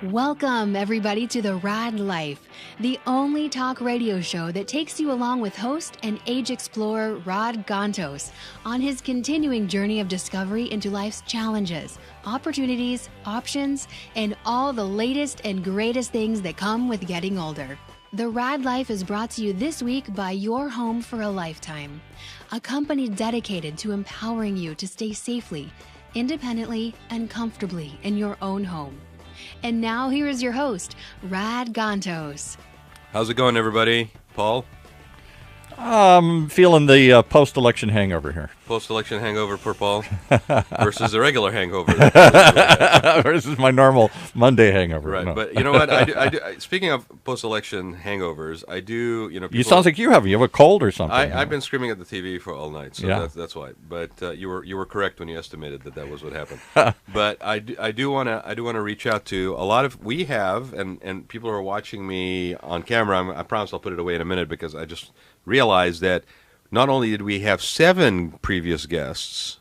Welcome, everybody, to the Raad Life, the only talk radio show that takes you along with host and age explorer Raad Gantos on his continuing journey of discovery into life's challenges, opportunities, options, and all the latest and greatest things that come with getting older. The Raad Life is brought to you this week by Your Home for a Lifetime, a company dedicated to empowering you to stay safely, independently, and comfortably in your own home. And now here is your host, Raad Gantos. How's it going, everybody? Paul? I'm feeling the post-election hangover here. Post-election hangover for Paul versus the regular hangover. Versus my normal Monday hangover. Right, no. But you know what? Speaking of post-election hangovers, I do, people... You sounds like you have a cold or something. I've been screaming at the TV for all night, so yeah. that's why. But you were correct when you estimated that was what happened. But I do want to reach out to a lot of... We have, and people are watching me on camera. I promise I'll put it away in a minute because I just realized that not only did we have 7 previous guests,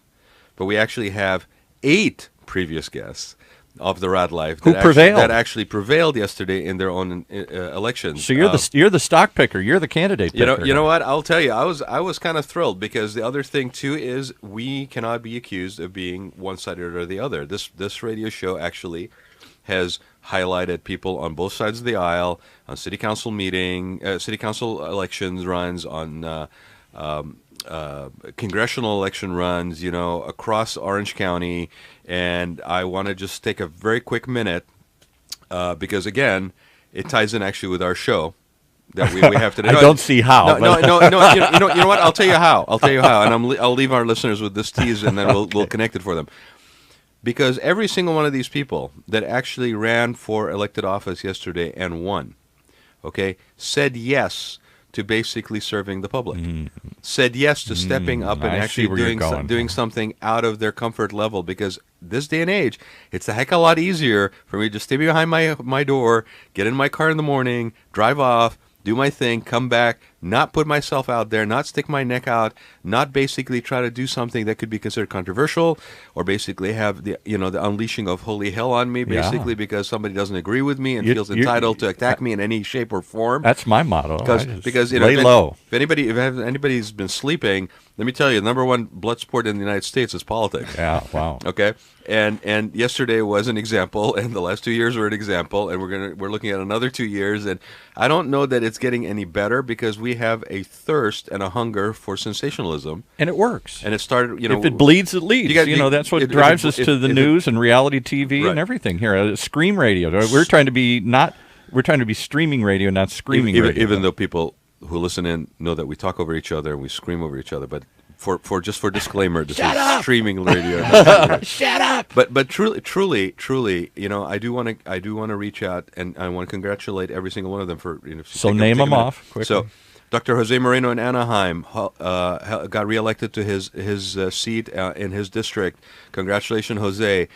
but we actually have 8 previous guests of the Raad Life that actually prevailed yesterday in their own elections. So you're the stock picker. You're the candidate picker. You know what? I'll tell you, I was kind of thrilled because the other thing too is we cannot be accused of being one-sided or the other. This radio show actually has highlighted people on both sides of the aisle, on city council elections runs, on congressional election runs, across Orange County. And I want to just take a very quick minute because, again, it ties in actually with our show that we have today. I don't see how. No. You know what? I'll tell you how. And I'll leave our listeners with this tease, and then we'll connect it for them. Because every single one of these people that actually ran for elected office yesterday and won, said yes to basically serving the public, said yes to stepping up and actually doing something out of their comfort level. Because this day and age, it's a heck of a lot easier for me to stay behind my door, get in my car in the morning, drive off, do my thing, come back, not put myself out there, not stick my neck out, not basically try to do something that could be considered controversial, or basically have the unleashing of holy hell on me, basically because somebody doesn't agree with me and feels entitled to attack me in any shape or form. That's my motto. Because lay low. If anybody's been sleeping, let me tell you, the number one blood sport in the United States is politics. Yeah, wow. Okay, and yesterday was an example, and the last 2 years were an example, and we're looking at another 2 years, and I don't know that it's getting any better because we have a thirst and a hunger for sensationalism, and it works. And it started, if it bleeds, it leads. That's what drives us to the news and reality TV and everything here. Scream radio. We're trying to be streaming radio, not screaming radio. Even though people who listen in know that we talk over each other and we scream over each other, but for disclaimer, this is streaming radio. Shut up! But truly, I do want to reach out, and I want to congratulate every single one of them for. So name them off quickly. So, Dr. Jose Moreno in Anaheim got reelected to his seat in his district. Congratulations, Jose.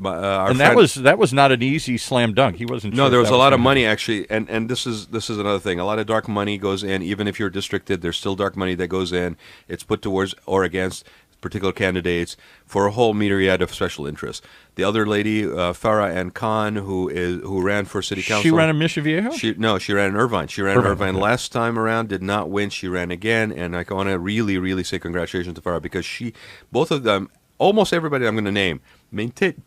That was not an easy slam dunk. He wasn't. No, there was a lot of money actually, and this is another thing. A lot of dark money goes in, even if you're districted. There's still dark money that goes in. It's put towards or against particular candidates for a whole myriad of special interests. The other lady, Farah Ann Khan, who ran for city council. She ran in Mission Viejo? She ran in Irvine. She ran in Irvine last time around, did not win. She ran again, and I want to really, really say congratulations to Farah because both of them, almost everybody I'm going to name, maintained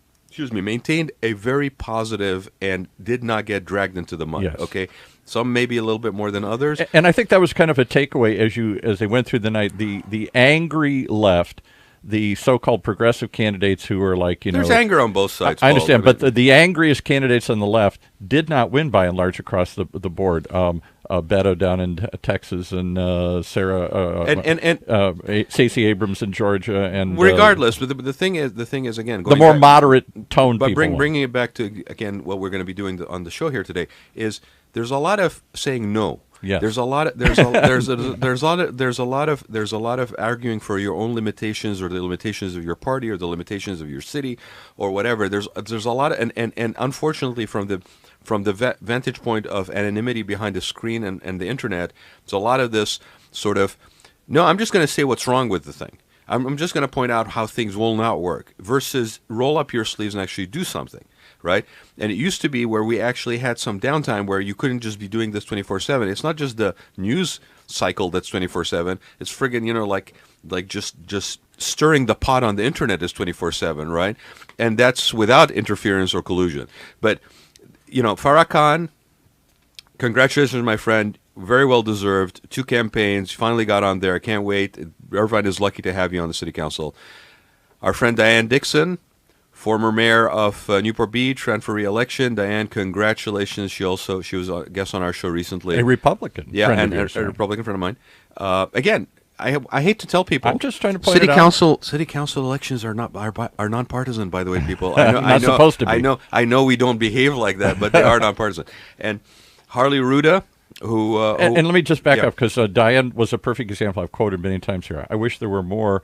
a very positive and did not get dragged into the mud. Yes. Okay, some maybe a little bit more than others. And I think that was kind of a takeaway as they went through the night. The angry left, the so-called progressive candidates who are like, there's anger on both sides. I understand, but the angriest candidates on the left did not win by and large across the board. Beto down in Texas and Sarah Stacey Abrams in Georgia, and regardless, but the thing is again the more moderate tone. But bringing it back to again what we're going to be doing on the show here today is there's a lot of saying no. Yes. There's a lot of arguing for your own limitations or the limitations of your party or the limitations of your city or whatever. There's a lot of and unfortunately from the vantage point of anonymity behind the screen and the internet, there's a lot of this sort of, no, I'm just going to say what's wrong with the thing. I'm just going to point out how things will not work versus roll up your sleeves and actually do something, right? And it used to be where we actually had some downtime where you couldn't just be doing this 24/7. It's not just the news cycle that's 24/7. It's friggin', like just stirring the pot on the internet is 24/7, right? And that's without interference or collusion. But, Farah Khan, congratulations, my friend. Very well deserved. 2 campaigns. Finally got on there. I can't wait. Irvine is lucky to have you on the city council. Our friend Diane Dixon, former mayor of Newport Beach, ran for re-election. Diane, congratulations. She was a guest on our show recently. A Republican. Yeah, and a Republican friend of mine. Again, I hate to tell people. I'm just trying to point it out. City council elections are nonpartisan, by the way, people. Not supposed to be. I know we don't behave like that, but they are nonpartisan. And Harley Ruda, and let me just back up, because Diane was a perfect example. I've quoted many times here. I wish there were more.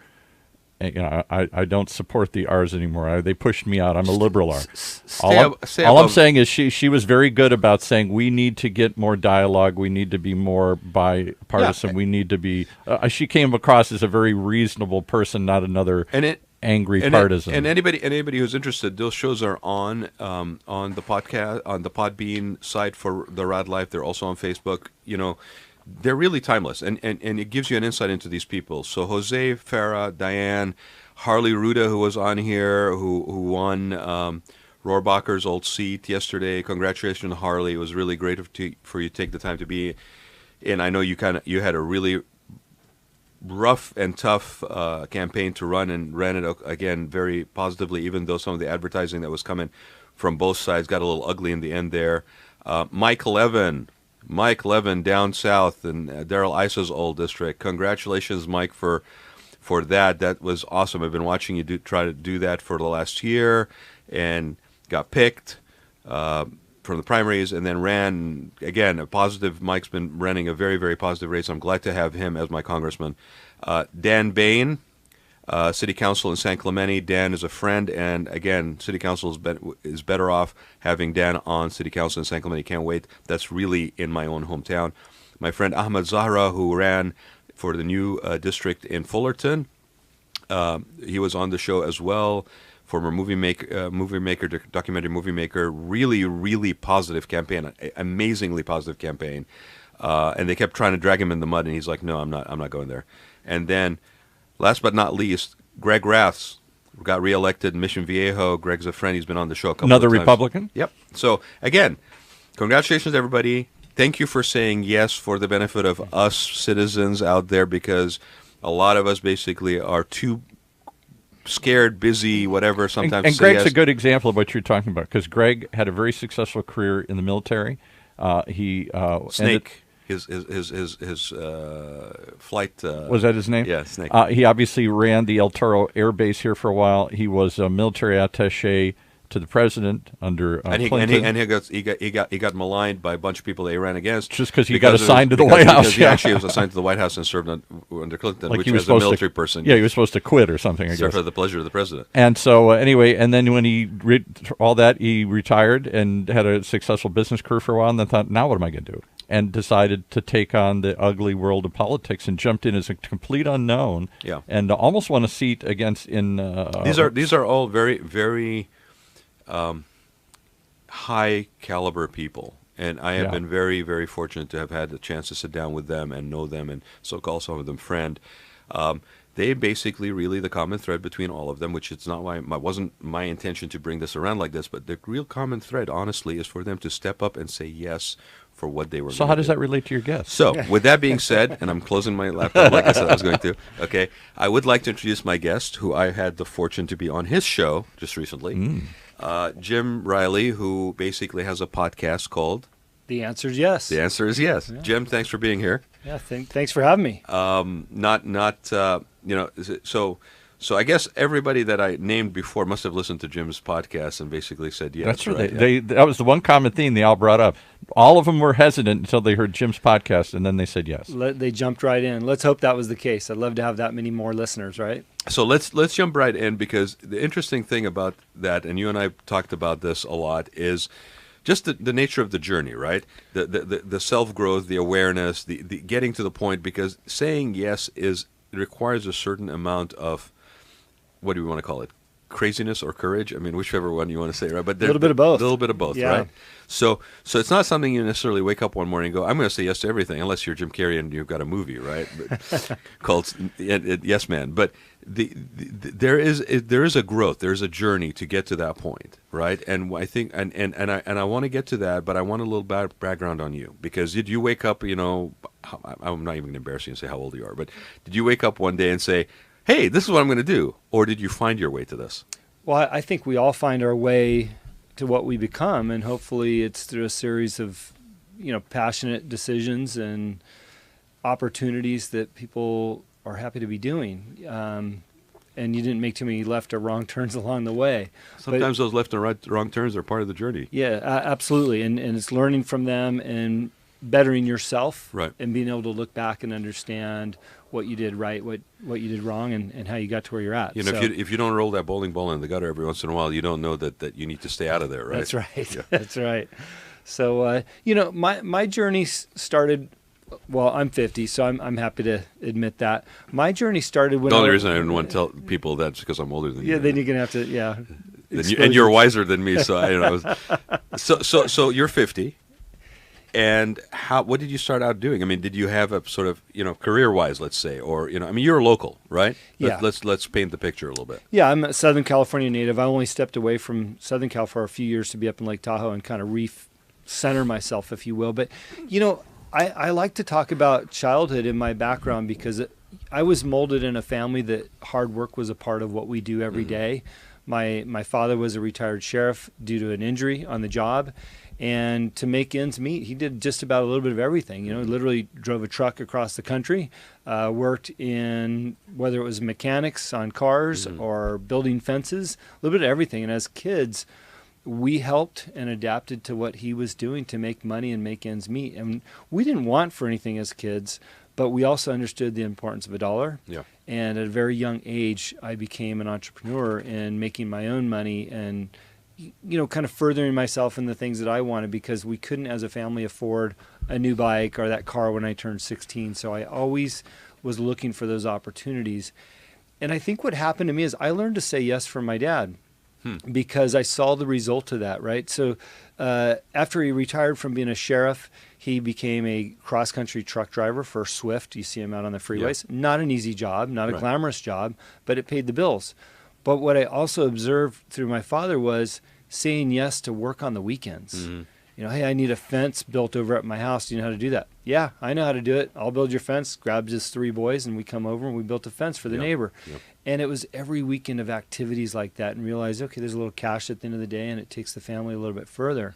I don't support the R's anymore. They pushed me out. I'm a liberal R. All I'm saying is she was very good about saying we need to get more dialogue. We need to be more bipartisan. We need to be. She came across as a very reasonable person, not another angry partisan. And anybody who's interested, those shows are on the podcast, on the Podbean site for the Raad Life. They're also on Facebook. They're really timeless, and it gives you an insight into these people. So Jose, Farah, Diane, Harley Ruda, who was on here, who won Rohrbacher's old seat yesterday. Congratulations, Harley. It was really great for you to take the time to be. And I know you had a really rough and tough campaign to run, and ran it again very positively, even though some of the advertising that was coming from both sides got a little ugly in the end there. Mike Levin down south in Darrell Isa's old district. Congratulations, Mike, for that. That was awesome. I've been watching you try to do that for the last year, and got picked from the primaries, and then ran again a positive. Mike's been running a very, very positive race. I'm glad to have him as my congressman. Dan Bain, City Council in San Clemente. Dan is a friend, and again, City Council is better off having Dan on City Council in San Clemente. Can't wait. That's really in my own hometown. My friend Ahmed Zahra, who ran for the new district in Fullerton, he was on the show as well. Former documentary movie maker. Really, really positive campaign. Amazingly positive campaign. And they kept trying to drag him in the mud, and he's like, "No, I'm not going there." And then, last but not least, Greg Raths got reelected in Mission Viejo. Greg's a friend. He's been on the show a couple of times. Another Republican? Yep. So, again, congratulations, everybody. Thank you for saying yes for the benefit of us citizens out there, because a lot of us basically are too scared, busy, whatever, sometimes. And Greg's a good example of what you're talking about, because Greg had a very successful career in the military. Snake. His flight... was that his name? Yeah, Snake. He obviously ran the El Toro Air Base here for a while. He was a military attaché to the president under Clinton. And he got maligned by a bunch of people that he ran against. Just because he got assigned to the White House. Because he actually was assigned to the White House and served under Clinton, like which was a military person. Yeah, he was supposed to quit or something, I guess. Served for the pleasure of the president. And so, anyway, and then when he retired and had a successful business career for a while, and then thought, now what am I going to do? And decided to take on the ugly world of politics, and jumped in as a complete unknown. Yeah. And almost won a seat against in. These are all very, very high caliber people, and I have been very, very fortunate to have had the chance to sit down with them and know them, and so call some of them friend. They basically really the common thread between all of them, which it's not wasn't my intention to bring this around like this, but the real common thread, honestly, is for them to step up and say yes for what they were. So how does that relate to your guest? So with that being said, and I'm closing my laptop like I said I was going to, okay, I would like to introduce my guest, who I had the fortune to be on his show just recently, Jim Riley, who basically has a podcast called The Answer is Yes. The Answer is Yes. Yeah. Jim, thanks for being here. Yeah, thanks for having me. So I guess everybody that I named before must have listened to Jim's podcast and basically said yes. That's right. That was the one common theme they all brought up. All of them were hesitant until they heard Jim's podcast, and then they said yes. They jumped right in. Let's hope that was the case. I'd love to have that many more listeners, right? So let's jump right in, because the interesting thing about that, and you and I talked about this a lot, is just the nature of the journey, right? The self-growth, the awareness, the getting to the point, because saying yes is requires a certain amount of, what do we want to call it? Craziness or courage? I mean, whichever one you want to say, right? But a little bit of both. A little bit of both, Yeah. right? So it's not something you necessarily wake up one morning and go, I'm going to say yes to everything, unless you're Jim Carrey and you've got a movie, right? Called Yes Man. But there is a growth, there is a journey to get to that point, right? And I think, and I want to get to that, but I want a little background on you, because did you wake up? I'm not even going to embarrass you and say how old you are, but did you wake up one day and say, hey, this is what I'm going to do? Or did you find your way to this? Well, I think we all find our way to what we become, and hopefully it's through a series of, passionate decisions and opportunities that people are happy to be doing. And you didn't make too many left or wrong turns along the way. Sometimes those left and wrong turns are part of the journey. Yeah, absolutely. And it's learning from them and bettering yourself, right, and being able to look back and understand what you did right, what you did wrong, and how you got to where you're at. If you don't roll that bowling ball in the gutter every once in a while, you don't know that you need to stay out of there, right? That's right. Yeah. That's right. So, my journey started. Well, I'm 50, so I'm happy to admit that my journey started when. The only reason I didn't want to tell people that's because I'm older than you. Yeah, then you're gonna have to. Yeah. And you're wiser than me, so I don't know. So you're 50. And what did you start out doing? I mean, did you have a sort of, career-wise, let's say, or, you're local, right? Yeah. Let's paint the picture a little bit. Yeah, I'm a Southern California native. I only stepped away from Southern Cal for a few years to be up in Lake Tahoe and kind of center myself, if you will. But, I like to talk about childhood in my background because I was molded in a family that hard work was a part of what we do every day. My father was a retired sheriff due to an injury on the job. And to make ends meet, he did just about a little bit of everything. He literally drove a truck across the country, worked in whether it was mechanics on cars or building fences, a little bit of everything. And as kids, we helped and adapted to what he was doing to make money and make ends meet. And we didn't want for anything as kids, but we also understood the importance of a dollar. Yeah. And at a very young age, I became an entrepreneur and making my own money and kind of furthering myself in the things that I wanted, because we couldn't as a family afford a new bike or that car when I turned 16. So I always was looking for those opportunities. And I think what happened to me is I learned to say yes from my dad because I saw the result of that, right? So after he retired from being a sheriff, he became a cross-country truck driver for Swift. You see him out on the freeways. Yeah. Not an easy job, not a glamorous job, but it paid the bills. But what I also observed through my father was saying yes to work on the weekends. Hey, I need a fence built over at my house. Do you know how to do that? Yeah, I know how to do it. I'll build your fence. Grabbed his 3 boys, and we come over and we built a fence for the neighbor. Yep. And it was every weekend of activities like that, and realized, okay, there's a little cash at the end of the day, and it takes the family a little bit further.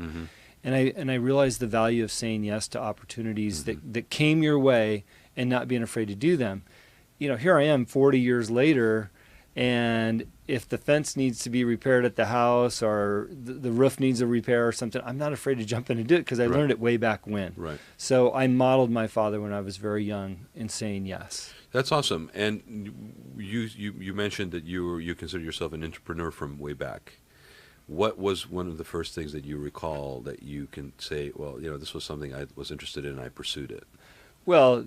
And I realized the value of saying yes to opportunities that came your way and not being afraid to do them. Here I am 40 years later, and if the fence needs to be repaired at the house or the roof needs a repair or something, I'm not afraid to jump in and do it because I learned it way back when. Right. So I modeled my father when I was very young in saying yes. That's awesome. And you mentioned that you consider yourself an entrepreneur from way back. What was one of the first things that you recall that you can say, well, this was something I was interested in and I pursued it? Well,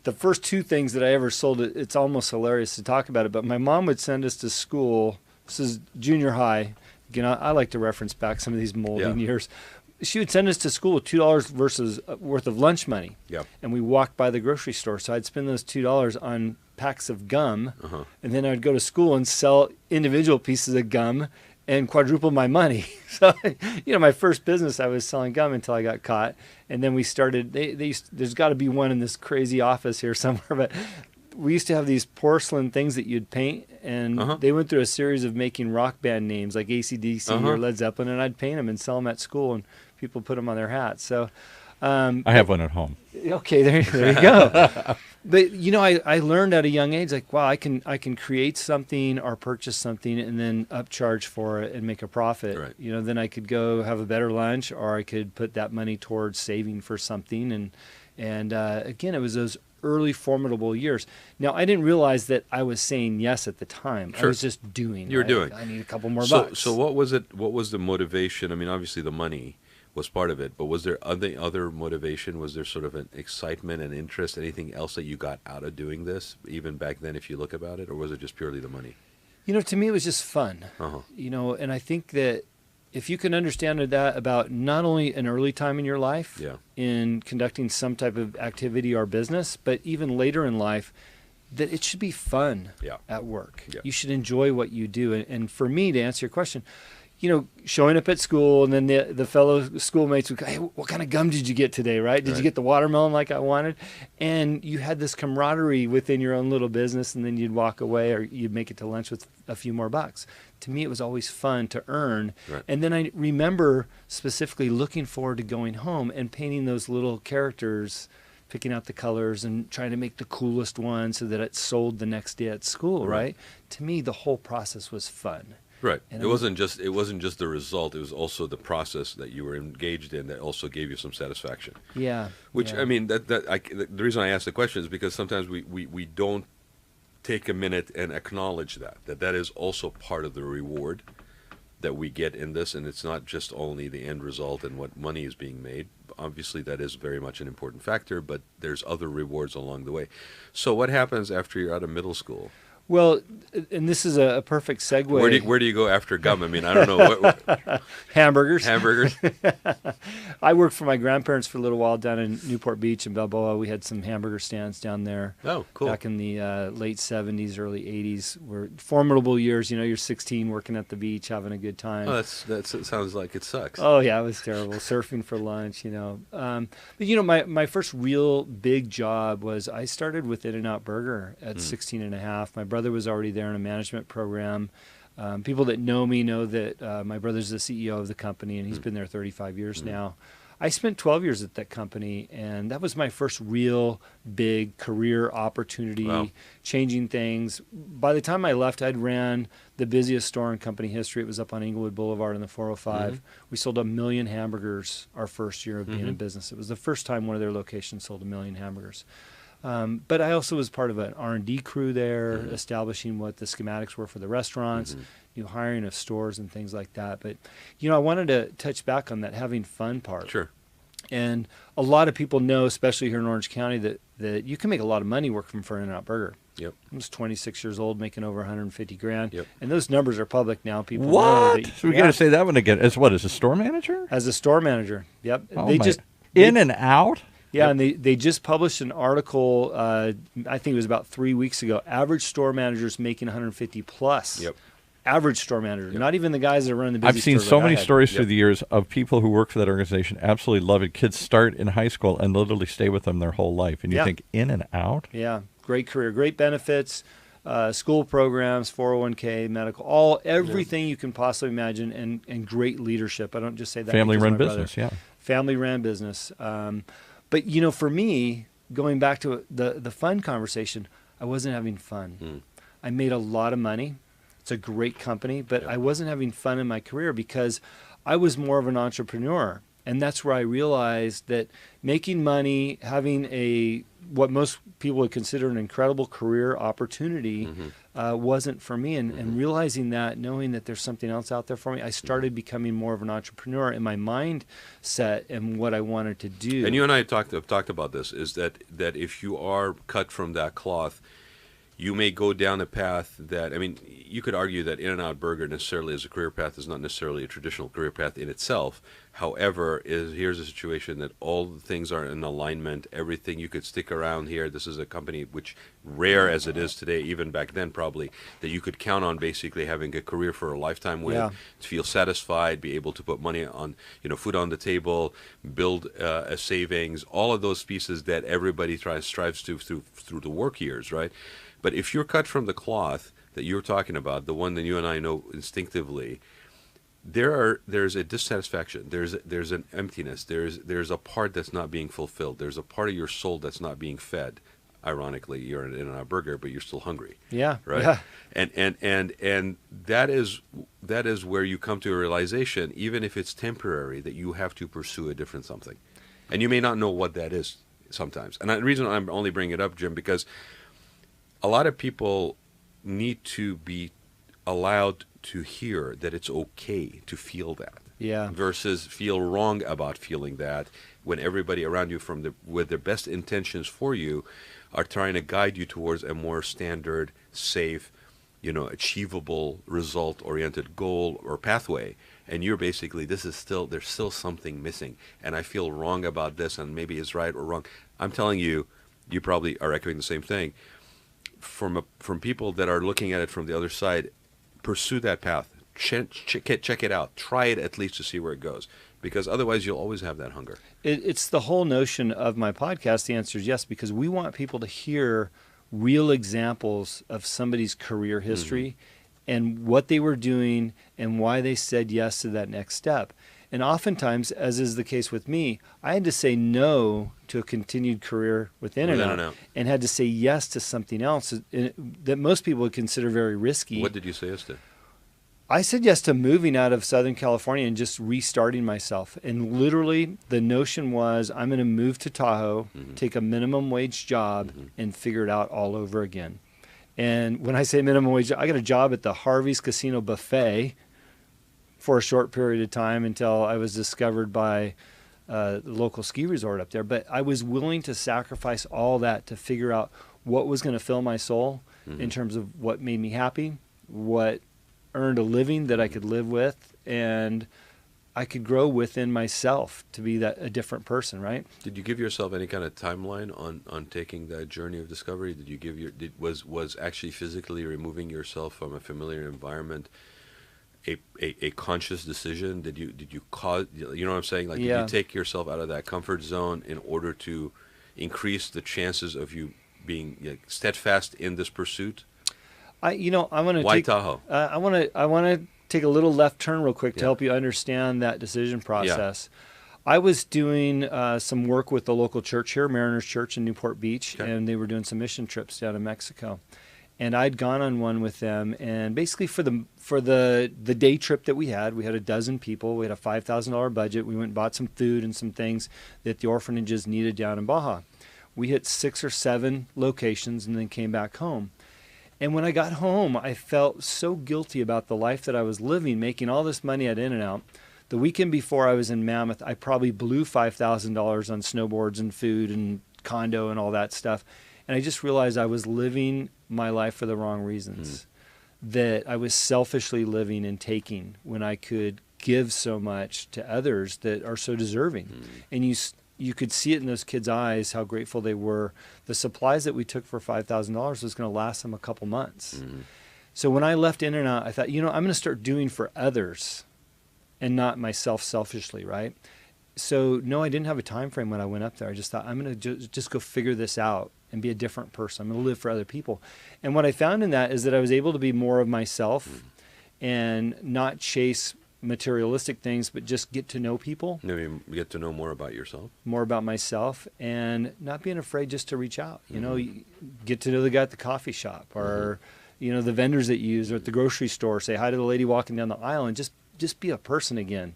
the first 2 things that I ever sold, it's almost hilarious to talk about it, but my mom would send us to school. This is junior high. Again, I like to reference back some of these molding years. She would send us to school with $2 worth of lunch money. Yeah. And we walked by the grocery store. So I'd spend those $2 on packs of gum, and then I'd go to school and sell individual pieces of gum and quadruple my money. So, my first business, I was selling gum until I got caught. And then we started, there's got to be one in this crazy office here somewhere, but we used to have these porcelain things that you'd paint, and they went through a series of making rock band names like AC/DC or Led Zeppelin, and I'd paint them and sell them at school, and people put them on their hats. So I have one at home. Okay, there you go. But I learned at a young age, like, wow, I can create something or purchase something and then upcharge for it and make a profit. Right. Then I could go have a better lunch, or I could put that money towards saving for something. And again, it was those early formidable years. Now, I didn't realize that I was saying yes at the time. Sure. I was just doing. You were doing. I need a couple more bucks. So what was it? What was the motivation? I mean, obviously the money. was part of it. But was there other motivation? Was there sort of an excitement and interest, anything else that you got out of doing this, even back then, if you look about it, or was it just purely the money? To me, it was just fun. And I think that if you can understand that about not only an early time in your life in conducting some type of activity or business, but even later in life, that it should be fun at work. Yeah. You should enjoy what you do. And for me, to answer your question, showing up at school, and then the fellow schoolmates would go, hey, what kind of gum did you get today, right? Did you get the watermelon like I wanted? And you had this camaraderie within your own little business, and then you'd walk away or you'd make it to lunch with a few more bucks. To me, it was always fun to earn. Right. And then I remember specifically looking forward to going home and painting those little characters, picking out the colors and trying to make the coolest one so that it sold the next day at school, right? To me, the whole process was fun. Right. And it wasn't just the result. It was also the process that you were engaged in that also gave you some satisfaction. Yeah. Which I mean, the reason I ask the question is because sometimes we don't take a minute and acknowledge that is also part of the reward that we get in this, and it's not just only the end result and what money is being made. Obviously, that is very much an important factor, but there's other rewards along the way. So, what happens after you're out of middle school? Well, and this is a perfect segue. Where do you go after gum? I mean, I don't know. Hamburgers. I worked for my grandparents for a little while down in Newport Beach and Balboa. We had some hamburger stands down there. Oh, cool. Back in the late 70s, early 80s. Were formidable years. You're 16, working at the beach, having a good time. Oh, that sounds like it sucks. Oh, yeah, it was terrible. Surfing for lunch, But, my first real big job was I started with In-N-Out Burger at 16 and a half. My brother was already there in a management program. People that know me know that my brother's the CEO of the company, and he's been there 35 years now. I spent 12 years at that company, and that was my first real big career opportunity, changing things. By the time I left, I'd ran the busiest store in company history. It was up on Inglewood Boulevard in the 405. We sold 1 million hamburgers our first year of being in business. It was the first time one of their locations sold 1 million hamburgers. But I also was part of an R&D crew there, establishing what the schematics were for the restaurants, hiring of stores and things like that. But, I wanted to touch back on that having fun part. Sure. And a lot of people know, especially here in Orange County, that you can make a lot of money working for In-N-Out Burger. Yep. I was 26 years old, making over $150,000. Yep. And those numbers are public now. People what? know that, so we got to say that one again. As a store manager? As a store manager. Yep. Oh In-N-Out? Yeah, and they just published an article, I think it was about 3 weeks ago, average store managers making 150 plus. Yep. Average store manager, not even the guys that run the busy I've seen stores so like many I had. stories through the years of people who work for that organization absolutely love it. Kids start in high school and literally stay with them their whole life. And you think In-N-Out? Yeah, great career, great benefits, school programs, 401k, medical, everything you can possibly imagine, and great leadership. I don't just say that. Family-run business, Family-ran business. But, for me, going back to the fun conversation, I wasn't having fun. I made a lot of money. It's a great company, but I wasn't having fun in my career because I was more of an entrepreneur. And that's where I realized that making money, having what most people would consider an incredible career opportunity wasn't for me. And realizing that, knowing that there's something else out there for me, I started becoming more of an entrepreneur in my mindset and what I wanted to do. And you and I have talked about this, is that if you are cut from that cloth, you may go down a path that, you could argue that In-N-Out Burger necessarily as a career path is not necessarily a traditional career path in itself. However, here's a situation that all the things are in alignment. Everything, you could stick around here. This is a company which, rare as it is today, even back then probably, that you could count on basically having a career for a lifetime with, to feel satisfied, be able to put money on, food on the table, build a savings, all of those pieces that everybody strives to through the work years, right? But if you're cut from the cloth that you're talking about, the one that you and I know instinctively, there's a dissatisfaction. There's an emptiness. There's a part that's not being fulfilled. There's a part of your soul that's not being fed. Ironically, you're in In-N-Out Burger, but you're still hungry. Yeah. Right. Yeah. And that is where you come to a realization, even if it's temporary, that you have to pursue a different something, and you may not know what that is sometimes. And the reason I'm only bringing it up, Jim, because a lot of people need to be allowed to hear that it's okay to feel that. Yeah. Versus feel wrong about feeling that when everybody around you with their best intentions for you are trying to guide you towards a more standard, safe, achievable, result-oriented goal or pathway. And you're basically, there's still something missing. And I feel wrong about this, and maybe it's right or wrong. I'm telling you, you probably are echoing the same thing. From people that are looking at it from the other side, pursue that path. Check it out. Try it at least to see where it goes. Because otherwise you'll always have that hunger. It's the whole notion of my podcast. The answer is yes, because we want people to hear real examples of somebody's career history and what they were doing and why they said yes to that next step. And oftentimes, as is the case with me, I had to say no to a continued career with In-N-Out and had to say yes to something else that most people would consider very risky. What did you say yes to? I said yes to moving out of Southern California and just restarting myself. And literally the notion was I'm going to move to Tahoe, take a minimum wage job, and figure it out all over again. And when I say minimum wage, I got a job at the Harvey's Casino Buffet for a short period of time until I was discovered by the local ski resort up there. But I was willing to sacrifice all that to figure out what was going to fill my soul in terms of what made me happy, what earned a living that I could live with, and I could grow within myself to be a different person, right? Did you give yourself any kind of timeline on taking that journey of discovery? Did you give was actually physically removing yourself from a familiar environment a conscious decision? Did you cause, you know what I'm saying? Like, did you take yourself out of that comfort zone in order to increase the chances of you being steadfast in this pursuit? I want to. Why Tahoe? I want to take a little left turn real quick to help you understand that decision process. Yeah. I was doing some work with the local church here, Mariners Church in Newport Beach, and they were doing some mission trips down in Mexico. And I'd gone on one with them, and basically for the day trip that we had a dozen people. We had a $5,000 budget. We went and bought some food and some things that the orphanages needed down in Baja. We hit 6 or 7 locations and then came back home. And when I got home, I felt so guilty about the life that I was living, making all this money at In-N-Out. The weekend before I was in Mammoth, I probably blew $5,000 on snowboards and food and condo and all that stuff. And I just realized I was living my life for the wrong reasons, that I was selfishly living and taking when I could give so much to others that are so deserving. And you could see it in those kids' eyes how grateful they were. The supplies that we took for $5,000 was going to last them a couple months. So when I left In-N-Out, I thought, I'm going to start doing for others and not myself selfishly, right? So no, I didn't have a time frame when I went up there. I just thought, I'm going to just go figure this out and be a different person. I'm going to live for other people. And what I found in that is that I was able to be more of myself and not chase materialistic things, but just get to know people. You get to know more about yourself. More about myself, and not being afraid just to reach out. You get to know the guy at the coffee shop, or the vendors that you use, or at the grocery store. Say hi to the lady walking down the aisle, and just be a person again.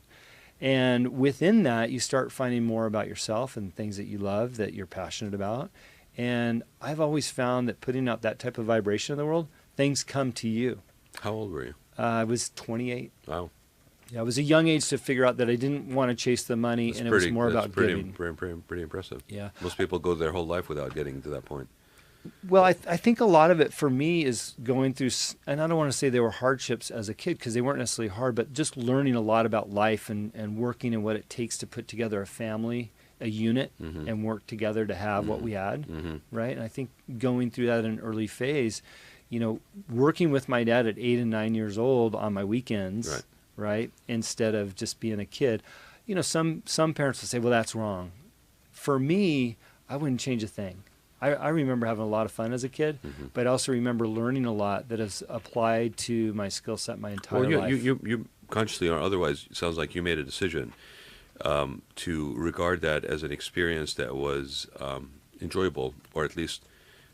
And within that, you start finding more about yourself and things that you love, that you're passionate about. And I've always found that putting out that type of vibration in the world, things come to you. How old were you? I was 28. Wow. Yeah, it was a young age to figure out that I didn't want to chase the money, and it was more about giving. Pretty impressive. Yeah. Most people go their whole life without getting to that point. Well, I think a lot of it for me is going through, and I don't want to say they were hardships as a kid because they weren't necessarily hard, but just learning a lot about life and working and what it takes to put together a family, a unit, and work together to have what we had, right? And I think going through that in an early phase, working with my dad at 8 and 9 years old on my weekends, right? Instead of just being a kid. Some parents will say, well, that's wrong. For me, I wouldn't change a thing. I remember having a lot of fun as a kid, but I also remember learning a lot that has applied to my skill set my entire life. You consciously or otherwise, it sounds like you made a decision to regard that as an experience that was enjoyable, or at least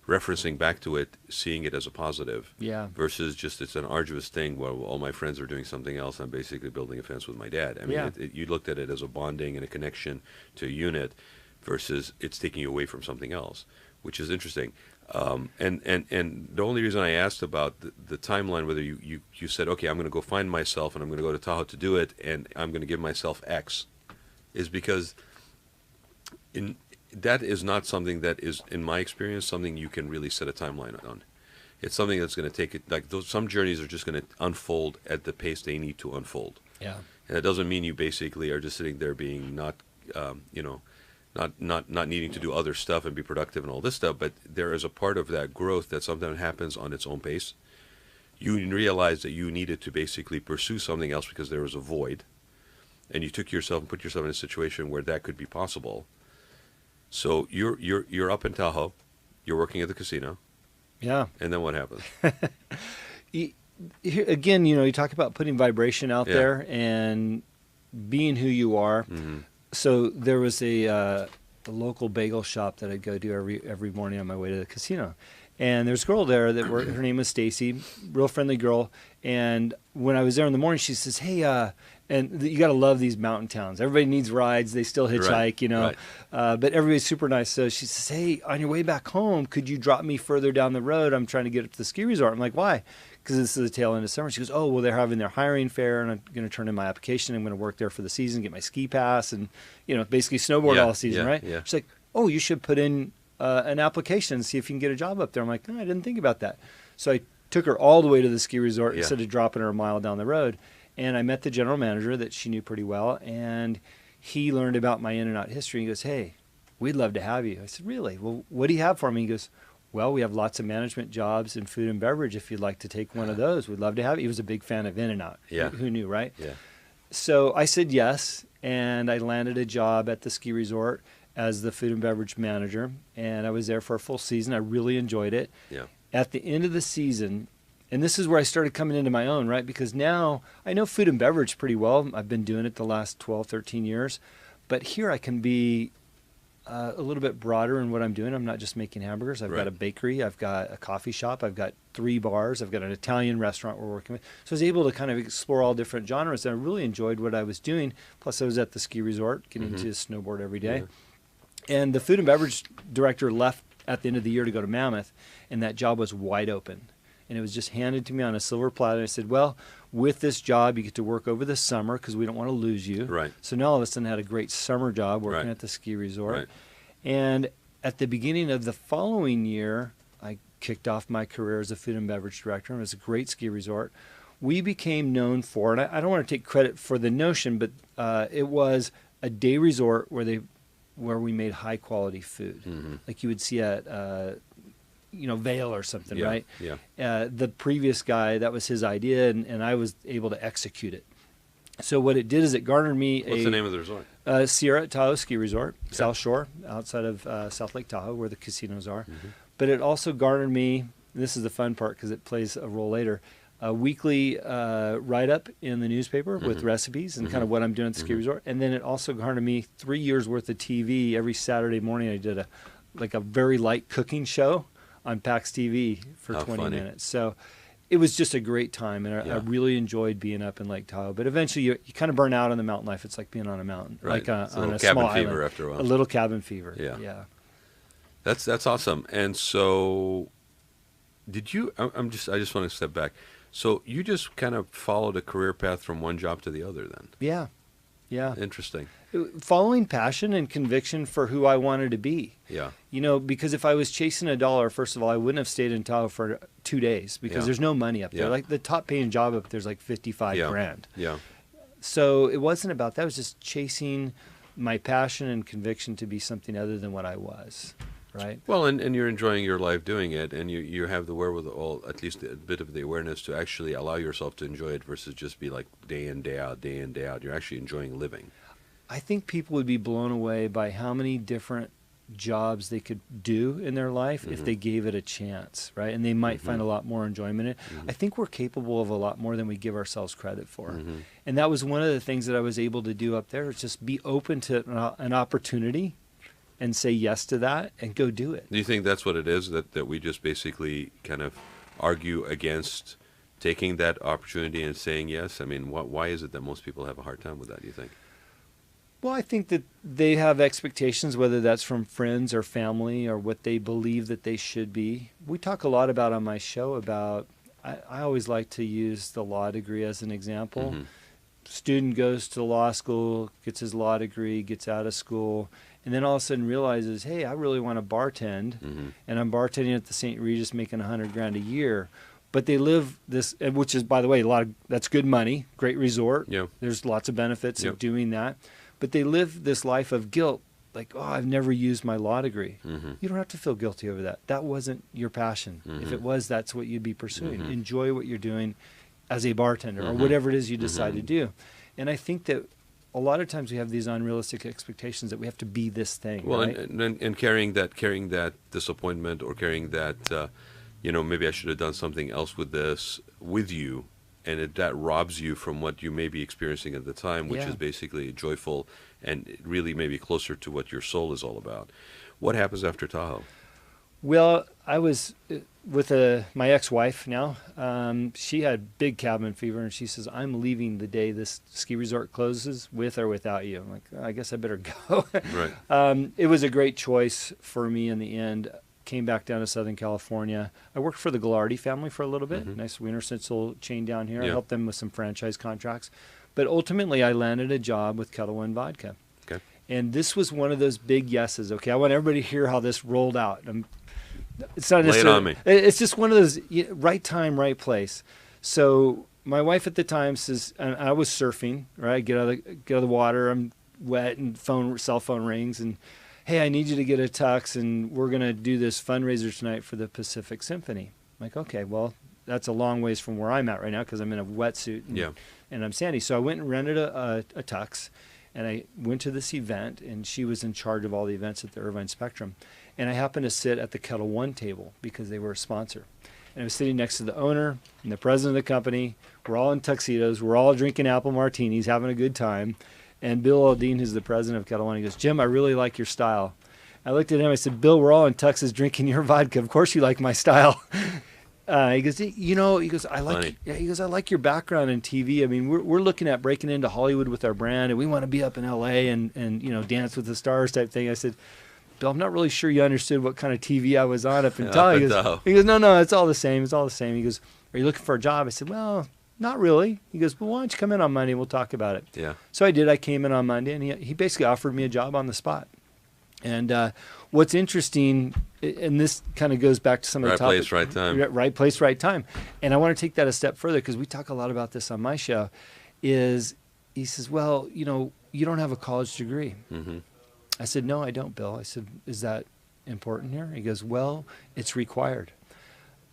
referencing back to it, seeing it as a positive, versus just it's an arduous thing. Well, all my friends are doing something else. I'm basically building a fence with my dad. I mean, you looked at it as a bonding and a connection to a unit, versus it's taking you away from something else, which is interesting. And the only reason I asked about the timeline, whether you said, okay, I'm going to go find myself and I'm going to go to Tahoe to do it, and I'm going to give myself X, is because that is not something that is, in my experience, something you can really set a timeline on. It's something that's going to take it, like some journeys are just going to unfold at the pace they need to unfold. Yeah. And it doesn't mean you basically are just sitting there being not needing to do other stuff and be productive and all this stuff, but there is a part of that growth that sometimes happens on its own pace. You realize that you needed to basically pursue something else because there was a void, and you took yourself and put yourself in a situation where that could be possible. So you're up in Tahoe, you're working at the casino. Yeah. And then what happens? Again, you talk about putting vibration out there and being who you are. Mm-hmm. So there was a local bagel shop that I'd go to every morning on my way to the casino. And there's a girl there that worked, her name was Stacy, real friendly girl. And when I was there in the morning, she says, hey, and you got to love these mountain towns. Everybody needs rides. They still hitchhike, Right. But everybody's super nice. So she says, hey, on your way back home, could you drop me further down the road? I'm trying to get up to the ski resort. I'm like, why? Because this is the tail end of summer. She goes, oh, well, they're having their hiring fair, and I'm going to turn in my application. I'm going to work there for the season, get my ski pass, and, basically snowboard all season, right? Yeah. She's like, oh, you should put in an application and see if you can get a job up there. I'm like, no, I didn't think about that. So I took her all the way to the ski resort instead of dropping her a mile down the road. And I met the general manager that she knew pretty well, and he learned about my in and out history. He goes, hey, we'd love to have you. I said, really? Well, what do you have for me? He goes, well, we have lots of management jobs in food and beverage. If you'd like to take one of those, we'd love to have you. He was a big fan of In-N-Out. Yeah. Who knew, right? Yeah. So I said yes, and I landed a job at the ski resort as the food and beverage manager, and I was there for a full season. I really enjoyed it. Yeah. At the end of the season, and this is where I started coming into my own, right? Because now I know food and beverage pretty well. I've been doing it the last 12, 13 years. But here I can be a little bit broader in what I'm doing. I'm not just making hamburgers. I've got a bakery. I've got a coffee shop. I've got 3 bars. I've got an Italian restaurant we're working with. So I was able to kind of explore all different genres. And I really enjoyed what I was doing. Plus I was at the ski resort getting to snowboard every day. Yeah. And the food and beverage director left at the end of the year to go to Mammoth. And that job was wide open. And it was just handed to me on a silver platter. I said, well, with this job, you get to work over the summer because we don't want to lose you. Right. So now all of a sudden I had a great summer job working at the ski resort. Right. And at the beginning of the following year, I kicked off my career as a food and beverage director. It was a great ski resort. We became known for, and I don't want to take credit for the notion, but it was a day resort where we made high quality food. Mm-hmm. Like you would see at Vail or something, right? Yeah. The previous guy, that was his idea, and I was able to execute it. So what it did is it garnered me What's the name of the resort? Sierra Tahoe Ski Resort, South Shore, outside of South Lake Tahoe, where the casinos are. Mm-hmm. But it also garnered me, and this is the fun part because it plays a role later, a weekly write-up in the newspaper with recipes and kind of what I'm doing at the ski resort. And then it also garnered me 3 years worth of TV. Every Saturday morning I did a very light cooking show on PAX TV for 20 minutes. So it was just a great time, and I really enjoyed being up in Lake Tahoe. But eventually you kind of burn out on the mountain life. It's like being on a mountain, right. like on a cabin small fever island. After a while. A little cabin fever. Yeah. That's awesome. And so did you I just want to step back. So you just kind of followed a career path from one job to the other then? Yeah. Interesting. Following passion and conviction for who I wanted to be. Yeah. Because if I was chasing $1, first of all, I wouldn't have stayed in Tahoe for 2 days because there's no money up there. Yeah. Like the top paying job up there's like $55,000. Yeah. So it wasn't about that. It was just chasing my passion and conviction to be something other than what I was. Right. Well, and you're enjoying your life doing it, and you have the wherewithal, at least a bit of the awareness to actually allow yourself to enjoy it versus just be like day in, day out. You're actually enjoying living. I think people would be blown away by how many different jobs they could do in their life if they gave it a chance, right? And they might find a lot more enjoyment in it. I think we're capable of a lot more than we give ourselves credit for. And that was one of the things that I was able to do up there, is just be open to an opportunity and say yes to that and go do it. Do you think that's what it is, that we just basically kind of argue against taking that opportunity and saying yes? I mean, why is it that most people have a hard time with that, do you think? Well, I think that they have expectations, whether that's from friends or family or what they believe that they should be. We talk a lot about on my show about, I always like to use the law degree as an example. Mm-hmm. Student goes to law school, gets his law degree, gets out of school, and then all of a sudden realizes, hey, I really want to bartend, and I'm bartending at the St. Regis making $100,000 a year. But they live this, which is, by the way, that's good money, great resort. Yeah. There's lots of benefits of doing that. But they live this life of guilt, like, oh, I've never used my law degree. You don't have to feel guilty over that. That wasn't your passion. If it was, that's what you'd be pursuing. Enjoy what you're doing as a bartender or whatever it is you decide to do. And I think that a lot of times we have these unrealistic expectations that we have to be this thing. Well, right? and carrying that disappointment, or carrying that, maybe I should have done something else with this with you, and that robs you from what you may be experiencing at the time, which is basically joyful and really maybe closer to what your soul is all about. What happens after Tahoe? Well, I was with my ex-wife now. She had big cabin fever, and she says, I'm leaving the day this ski resort closes, with or without you. I'm like, I guess I better go. Right. It was a great choice for me in the end. Came back down to Southern California. I worked for the Gallardi family for a little bit. Nice Wiener Schnitzel chain down here. I helped them with some franchise contracts. But ultimately, I landed a job with Kettle One Vodka. Okay. And this was one of those big yeses. Okay, I want everybody to hear how this rolled out. It's not Lay it on me. It's just one of those right time, right place. So my wife at the time says, and I was surfing, right? Get out of the water. I'm wet, and cell phone rings, and hey, I need you to get a tux, and we're going to do this fundraiser tonight for the Pacific Symphony. I'm like, okay, well, that's a long ways from where I'm at right now because I'm in a wetsuit and I'm sandy. So I went and rented a tux, and I went to this event, and she was in charge of all the events at the Irvine Spectrum. And I happened to sit at the Kettle One table because they were a sponsor. And I was sitting next to the owner and the president of the company. We're all in tuxedos. We're all drinking apple martinis, having a good time. And Bill Aldine, who's the president of Kettle One, he goes, Jim, I really like your style. I looked at him. I said, Bill, we're all in tuxes drinking your vodka. Of course you like my style. He goes, I like your background in TV. I mean, we're looking at breaking into Hollywood with our brand, and we want to be up in L.A. and dance with the stars type thing. I said, Bill, I'm not really sure you understood what kind of TV I was on up until. He goes, no, it's all the same. It's all the same. He goes, are you looking for a job? I said, well, not really. He goes, well, why don't you come in on Monday? We'll talk about it. Yeah. So I did. I came in on Monday, and he basically offered me a job on the spot. And what's interesting, and this kind of goes back to some of the topics. Right place, right time. Right place, right time. And I want to take that a step further because we talk a lot about this on my show, is he says, well, you don't have a college degree. I said, no, I don't, Bill. I said, is that important here? He goes, well, it's required.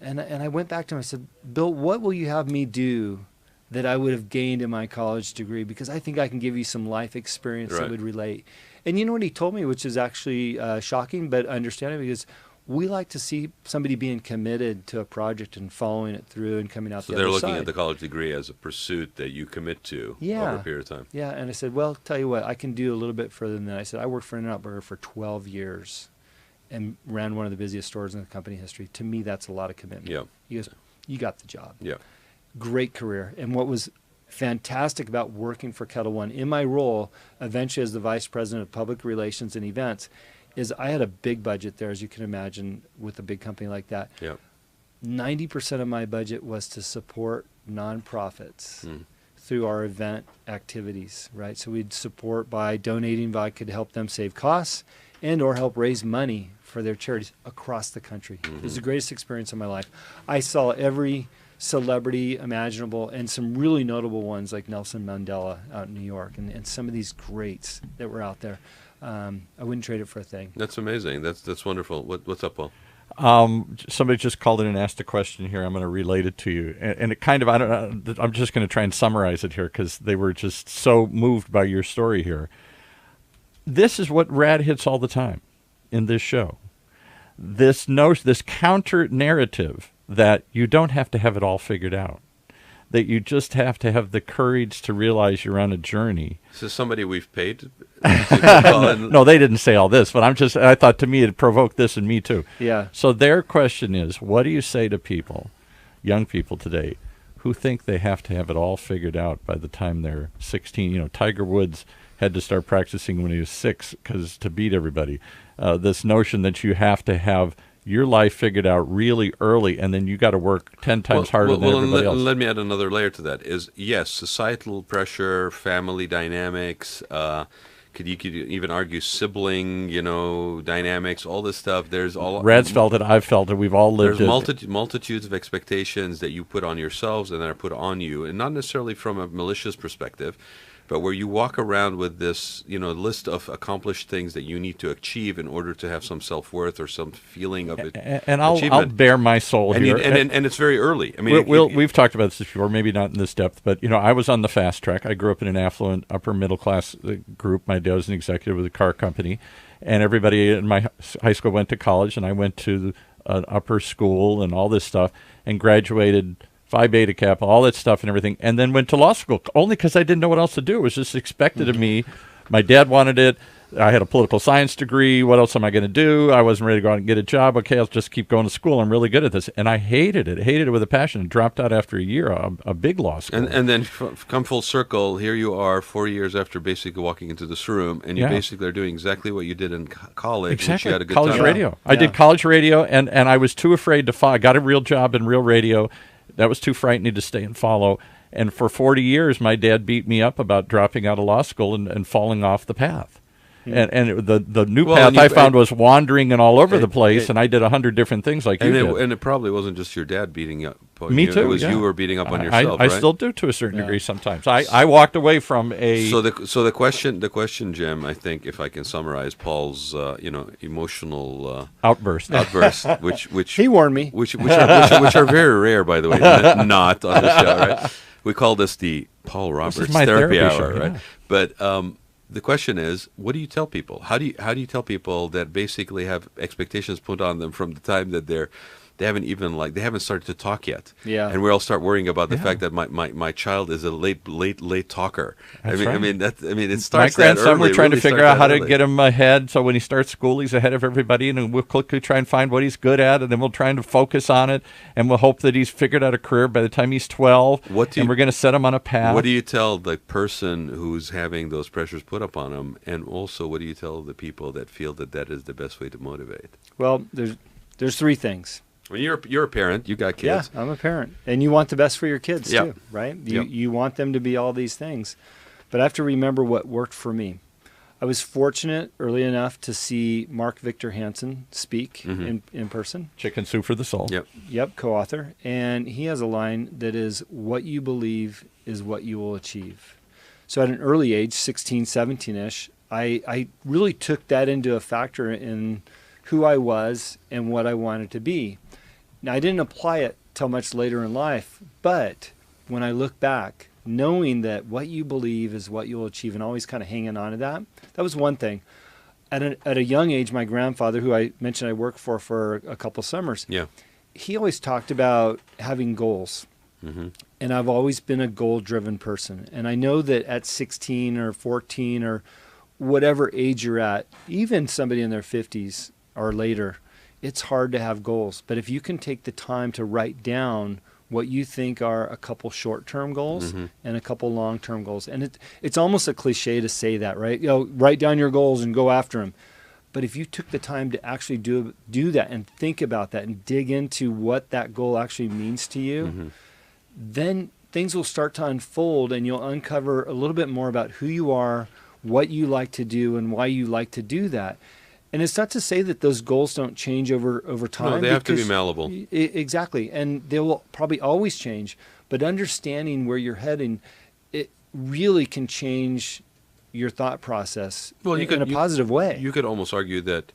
And I went back to him. I said, Bill, what will you have me do that I would have gained in my college degree? Because I think I can give you some life experience that would relate. And you know what he told me, which is actually shocking but understandable, because we like to see somebody being committed to a project and following it through and coming out the other side. So they're looking at the college degree as a pursuit that you commit to over a period of time. Yeah, and I said, well, tell you what, I can do a little bit further than that. I said, I worked for In-N-Out Burger for 12 years and ran one of the busiest stores in the company history. To me, that's a lot of commitment. Yeah. He goes, you got the job. Yeah. Great career. And what was fantastic about working for Kettle One in my role, eventually as the vice president of public relations and events, is I had a big budget there, as you can imagine, with a big company like that. Yeah. 90% of my budget was to support nonprofits through our event activities, right? So we'd support by donating vodka to help them save costs and or help raise money for their charities across the country. It was the greatest experience of my life. I saw every celebrity imaginable and some really notable ones like Nelson Mandela out in New York and some of these greats that were out there. I wouldn't trade it for a thing. That's amazing. That's wonderful. What's up, Paul? Somebody just called in and asked a question here. I'm going to relate it to you. And it kind of, I'm just going to try and summarize it here because they were just so moved by your story here. This is what Raad hits all the time in this show. This notion, this counter narrative that you don't have to have it all figured out, that you just have to have the courage to realize you're on a journey. Is this somebody we've paid to call in? No, they didn't say all this, but I thought to me it provoked this in me too. Yeah. So their question is, what do you say to people, young people today, who think they have to have it all figured out by the time they're 16? Tiger Woods had to start practicing when he was 6 because to beat everybody. This notion that you have to have your life figured out really early, and then you got to work 10 times harder than everybody else. Let me add another layer to that. Is yes, societal pressure, family dynamics. You could even argue sibling, dynamics, all this stuff. There's all. Rad's felt it. I've felt it. We've all lived it. There's multitudes of expectations that you put on yourselves and that are put on you, and not necessarily from a malicious perspective, but where you walk around with this, list of accomplished things that you need to achieve in order to have some self-worth or some feeling of it. And I'll bare my soul here. And it's very early. I mean, we've talked about this before, maybe not in this depth, but I was on the fast track. I grew up in an affluent, upper middle class group. My dad was an executive with a car company, and everybody in my high school went to college, and I went to an upper school and all this stuff, and graduated Phi Beta Kappa, all that stuff and everything, and then went to law school only because I didn't know what else to do. It was just expected of me. My dad wanted it. I had a political science degree. What else am I going to do? I wasn't ready to go out and get a job. Okay, I'll just keep going to school. I'm really good at this. And I hated it with a passion, and dropped out after a year, a big law school. And then come full circle, here you are 4 years after basically walking into this room, and you basically are doing exactly what you did in college. Exactly, which you had a good college time. radio. Yeah. I did college radio, and I was too afraid to follow. I got a real job in real radio. That was too frightening to stay and follow. And for 40 years, my dad beat me up about dropping out of law school and falling off the path. And the new path I found was wandering and all over the place, and I did 100 different things like you did. And it probably wasn't just your dad beating up on Me you. too. It was yeah. you were beating up on yourself, I right? still do to a certain degree sometimes. I walked away from a... So the question, Jim, I think if I can summarize Paul's emotional outburst, which he warned me, which are very rare, by the way, not on the show, right? We call this the Paul Roberts therapy hour, show, right? Yeah. But the question is, what do you tell people? How do you tell people that basically have expectations put on them from the time that they haven't started to talk yet? Yeah. And we all start worrying about the fact that my child is a late talker. That's I right. mean it starts. My grandson, we're trying to figure out how to early. get him ahead, so when he starts school, he's ahead of everybody, and we'll quickly try and find what he's good at, and then we'll try to focus on it, and we'll hope that he's figured out a career by the time he's 12, and we're going to set him on a path. What do you tell the person who's having those pressures put up on him, and also what do you tell the people that feel that is the best way to motivate? Well, there's three things. Well, you're a parent. You got kids. Yeah, I'm a parent, and you want the best for your kids too, right? Yep. You want them to be all these things, but I have to remember what worked for me. I was fortunate early enough to see Mark Victor Hansen speak in person. Chicken Soup for the Soul. Yep, co-author, and he has a line that is, "What you believe is what you will achieve." So at an early age, 16, 17-ish, I really took that into a factor in who I was and what I wanted to be. Now, I didn't apply it till much later in life, but when I look back, knowing that what you believe is what you'll achieve and always kind of hanging on to that was one thing. At a young age, my grandfather, who I mentioned I worked for a couple summers, he always talked about having goals. Mm-hmm. And I've always been a goal-driven person. And I know that at 16 or 14 or whatever age you're at, even somebody in their 50s or later, it's hard to have goals. But if you can take the time to write down what you think are a couple short-term goals and a couple long-term goals. And it's almost a cliche to say that, right? Write down your goals and go after them. But if you took the time to actually do that and think about that and dig into what that goal actually means to you, then things will start to unfold and you'll uncover a little bit more about who you are, what you like to do, and why you like to do that. And it's not to say that those goals don't change over time. No, they have to be malleable. Exactly. And they will probably always change. But understanding where you're heading, it really can change your thought process in a positive way. You could almost argue that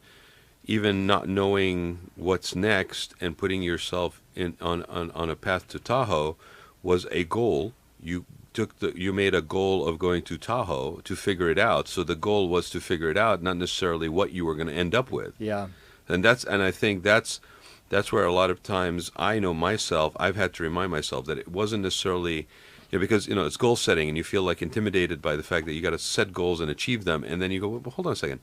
even not knowing what's next and putting yourself on a path to Tahoe was a goal. You made a goal of going to Tahoe to figure it out. So the goal was to figure it out, not necessarily what you were going to end up with. Yeah. And I think that's where a lot of times I know myself, I've had to remind myself that it wasn't necessarily, because it's goal setting and you feel like intimidated by the fact that you got to set goals and achieve them, and then you go, well, hold on a second.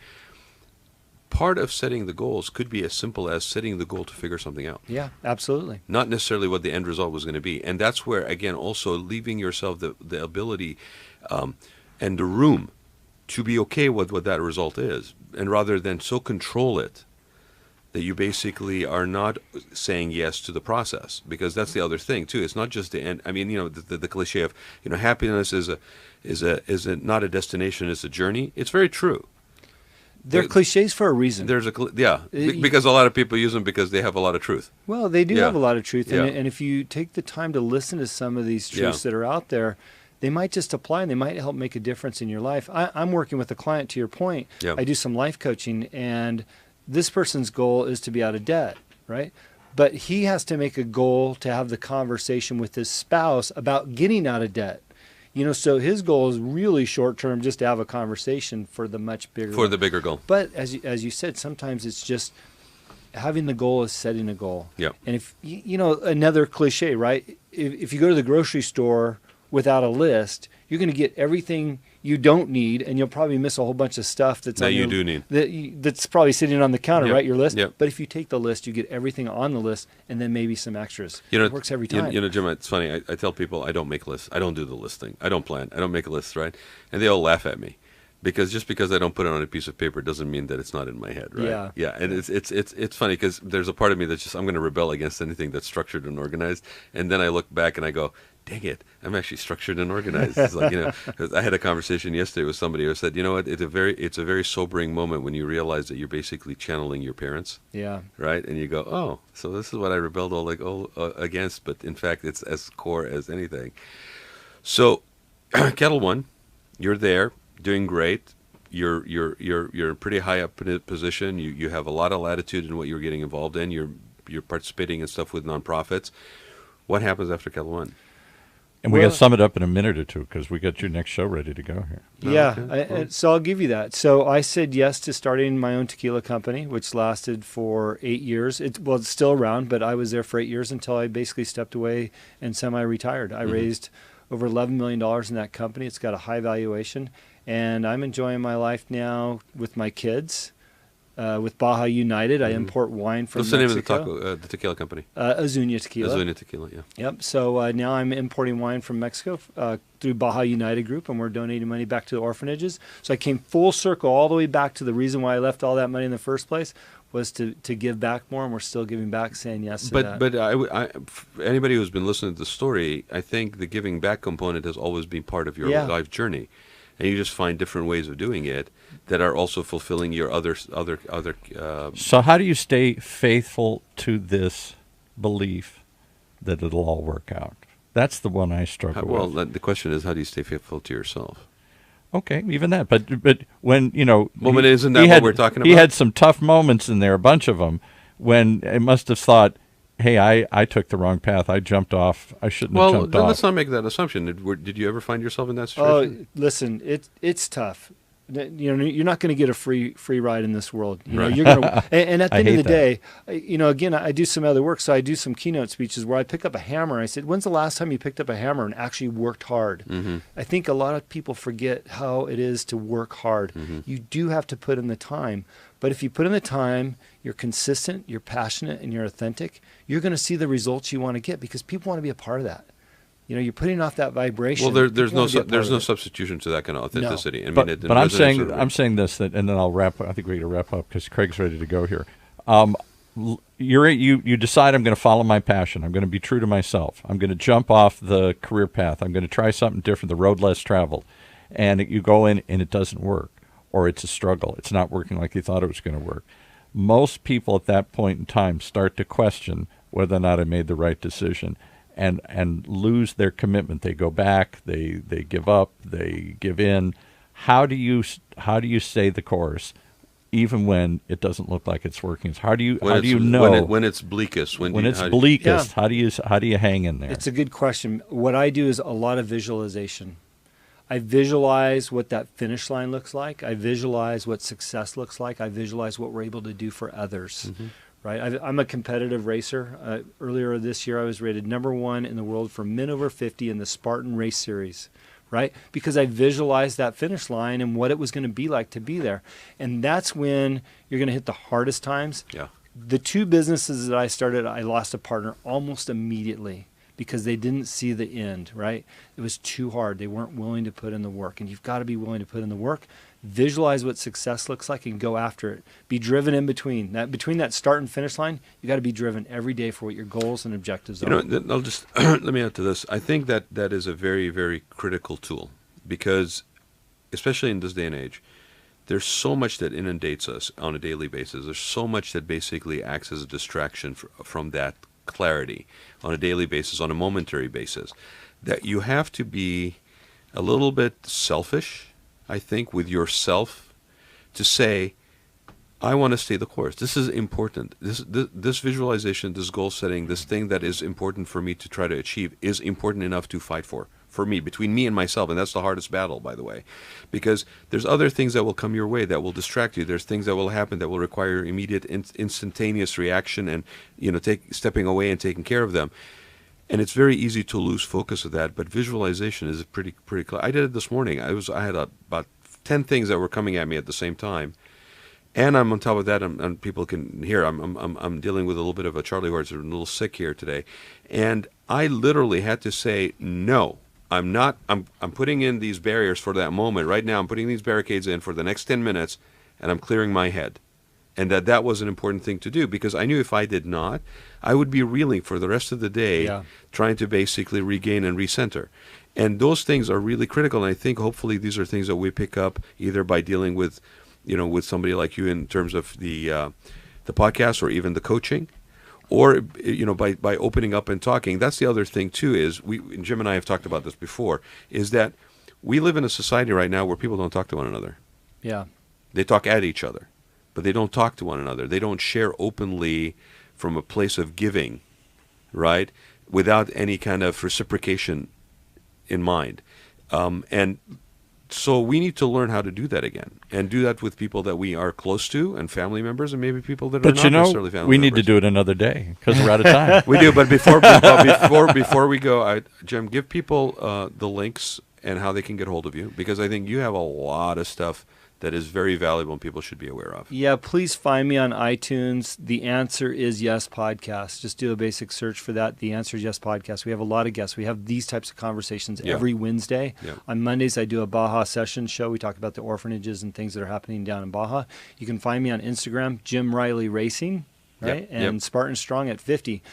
Part of setting the goals could be as simple as setting the goal to figure something out. Yeah, absolutely. Not necessarily what the end result was going to be. And that's where, again, also leaving yourself the ability and the room to be okay with what that result is, and rather than so control it that you basically are not saying yes to the process, because that's the other thing too. It's not just the end. I mean, the cliche of happiness is not a destination, it's a journey. It's very true. They're cliches for a reason. Because a lot of people use them because they have a lot of truth. Well, they do have a lot of truth, and if you take the time to listen to some of these truths that are out there, they might just apply and they might help make a difference in your life. I'm working with a client, to your point. I do some life coaching, and this person's goal is to be out of debt, right? But he has to make a goal to have the conversation with his spouse about getting out of debt. So his goal is really short term, just to have a conversation for the much bigger For the bigger goal. But as you said, sometimes it's just having the goal is setting a goal. Yeah. And if another cliche, right? If you go to the grocery store without a list, you're going to get everything you don't need, and you'll probably miss a whole bunch of stuff that's you do need. That's probably sitting on the counter, right? Your list. Yep. But if you take the list, you get everything on the list, and then maybe some extras. It works every time. Jim, it's funny. I tell people I don't make lists. I don't do the listing. I don't plan. I don't make lists, right? And they all laugh at me. Because I don't put it on a piece of paper doesn't mean that it's not in my head, right? Yeah, and it's funny because there's a part of me that's just I'm going to rebel against anything that's structured and organized, and then I look back and I go, dang it, I'm actually structured and organized. It's like, 'cause I had a conversation yesterday with somebody who said, what, it's a very sobering moment when you realize that you're basically channeling your parents. Yeah. Right, and you go, oh, so this is what I rebelled against, but in fact it's as core as anything. So, Kettle One, you're there. Doing great. You're pretty high up in a position. You have a lot of latitude in what you're getting involved in. You're participating in stuff with nonprofits. What happens after Kettle One? And we got to sum it up in a minute or two because we got your next show ready to go here. Yeah, so I'll give you that. So I said yes to starting my own tequila company, which lasted for 8 years. It's still around, but I was there for 8 years until I basically stepped away and semi-retired. I raised over $11 million in that company. It's got a high valuation. And I'm enjoying my life now with my kids, with Baja United. I import wine from Mexico. What's the name of the tequila company? Azuña Tequila. Azuña Tequila, yeah. Yep. So now I'm importing wine from Mexico through Baja United Group, and we're donating money back to the orphanages. So I came full circle all the way back to the reason why I left all that money in the first place was to give back more, and we're still giving back, saying yes to that. But anybody who's been listening to the story, I think the giving back component has always been part of your life journey. And you just find different ways of doing it that are also fulfilling your other. So how do you stay faithful to this belief that it'll all work out? That's the one I struggle with. Well, the question is, how do you stay faithful to yourself? Okay, even that. But when but isn't that what we're talking about? He had some tough moments in there, a bunch of them, when it must have thought, hey, I took the wrong path. I jumped off. I shouldn't have jumped off. Well, let's not make that assumption. Did you ever find yourself in that situation? Oh, listen, it's tough. You're not going to get a free ride in this world. You're going to, and at the end of the day, again, I do some other work. So I do some keynote speeches where I pick up a hammer. I said, "When's the last time you picked up a hammer and actually worked hard?" Mm-hmm. I think a lot of people forget how it is to work hard. Mm-hmm. You do have to put in the time. But if you put in the time, you're consistent, you're passionate, and you're authentic, you're going to see the results you want to get because people want to be a part of that. You're putting off that vibration. Well, there's no substitution to that kind of authenticity. No. But I'm saying this, and then I'll wrap up. I think we're going to wrap up because Craig's ready to go here. You decide I'm going to follow my passion. I'm going to be true to myself. I'm going to jump off the career path. I'm going to try something different, the road less traveled. And you go in and it doesn't work, or it's a struggle. It's not working like you thought it was going to work. Most people at that point in time start to question whether or not I made the right decision. And lose their commitment. They go back. They give up. They give in. How do you stay the course, even when it doesn't look like it's working? How do you know when it's bleakest? How do you hang in there? It's a good question. What I do is a lot of visualization. I visualize what that finish line looks like. I visualize what success looks like. I visualize what we're able to do for others. Mm-hmm. Right, I'm a competitive racer. Earlier this year, I was rated #1 in the world for men over 50 in the Spartan Race Series, right? Because I visualized that finish line and what it was going to be like to be there. And that's when you're going to hit the hardest times. Yeah. The 2 businesses that I started, I lost a partner almost immediately because they didn't see the end, right? It was too hard. They weren't willing to put in the work, and you've got to be willing to put in the work. Visualize what success looks like and go after it. Be driven in between that start and finish line. You got to be driven every day for what your goals and objectives are. I'll just let me add to this. I think that is a very, very critical tool, because especially in this day and age, there's so much that inundates us on a daily basis. There's so much that basically acts as a distraction from that clarity on a daily basis, on a momentary basis, that you have to be a little bit selfish, I think, with yourself, to say, I want to stay the course. This is important. This visualization, this goal setting, this thing that is important for me to try to achieve is important enough to fight for me, between me and myself. And that's the hardest battle, by the way, because there's other things that will come your way that will distract you. There's things that will happen that will require immediate, instantaneous reaction and, stepping away and taking care of them. And it's very easy to lose focus of that, but visualization is pretty clear. I did it this morning. I had about 10 things that were coming at me at the same time, and I'm on top of that. And people can hear I'm dealing with a little bit of a Charlie horse. I'm a little sick here today, and I literally had to say no. I'm not. I'm putting in these barriers for that moment right now. I'm putting these barricades in for the next 10 minutes, and I'm clearing my head. And that was an important thing to do, because I knew if I did not, I would be reeling for the rest of the day, trying to basically regain and recenter. And those things are really critical. And I think hopefully these are things that we pick up either by dealing with, with somebody like you in terms of the podcast or even the coaching, or by opening up and talking. That's the other thing too. Is Jim and I have talked about this before. Is that we live in a society right now where people don't talk to one another. Yeah, they talk at each other, but they don't talk to one another. They don't share openly from a place of giving, right, without any kind of reciprocation in mind. And so we need to learn how to do that again, and do that with people that we are close to and family members, and maybe people that are not necessarily family members. We need to do it another day because we're out of time. We do, but before we go, Jim, give people the links and how they can get hold of you, because I think you have a lot of stuff that is very valuable and people should be aware of. Yeah, please find me on iTunes. The Answer is Yes Podcast. Just do a basic search for that. The Answer is Yes Podcast. We have a lot of guests. We have these types of conversations every Wednesday. Yeah. On Mondays, I do a Baja session show. We talk about the orphanages and things that are happening down in Baja. You can find me on Instagram, Jim Riley Racing, right? And Spartan Strong at 50.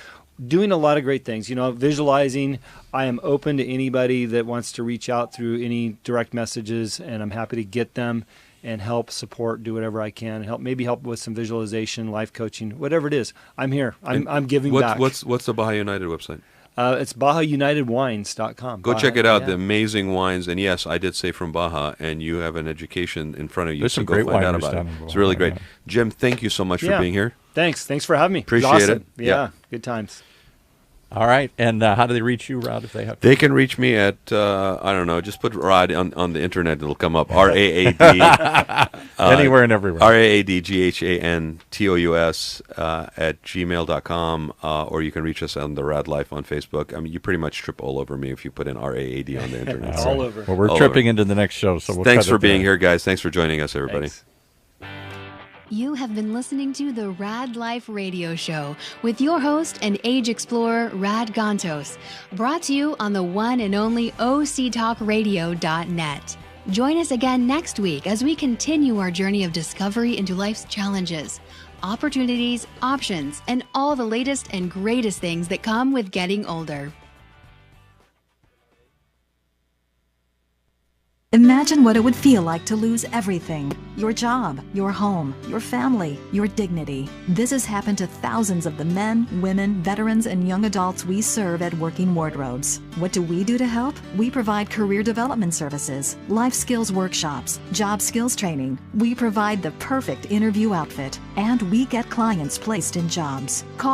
Doing a lot of great things, visualizing. I am open to anybody that wants to reach out through any direct messages, and I'm happy to get them and help, support, do whatever I can, maybe help with some visualization, life coaching, whatever it is. I'm here. I'm giving back. What's the Baja United website? It's BajaUnitedWines.com. Go check it out. The amazing wines. And yes, I did say from Baja, and you have an education in front of you. There's some great wines about it. It's really great. Jim, thank you so much for being here. Thanks for having me. Appreciate it. Yeah, good times. All right, and how do they reach you, Raad, if they have to? They can reach me at, I don't know, just put Raad on the internet, it'll come up, R-A-A-D. Anywhere and everywhere. RAADGHANTOUS at gmail.com, or you can reach us on the Raad Life on Facebook. I mean, you pretty much trip all over me if you put in RAAD on the internet. All over. Well, we're tripping into the next show, so we'll Thanks for being here, guys. Thanks for joining us, everybody. Thanks. You have been listening to the Raad Life Radio Show with your host and age explorer, Raad Gantos, brought to you on the one and only OCTalkRadio.net. Join us again next week as we continue our journey of discovery into life's challenges, opportunities, options, and all the latest and greatest things that come with getting older. Imagine what it would feel like to lose everything. Your job, your home, your family, your dignity. This has happened to thousands of the men, women, veterans, and young adults we serve at Working Wardrobes. What do we do to help? We provide career development services, life skills workshops, job skills training. We provide the perfect interview outfit, and we get clients placed in jobs. Call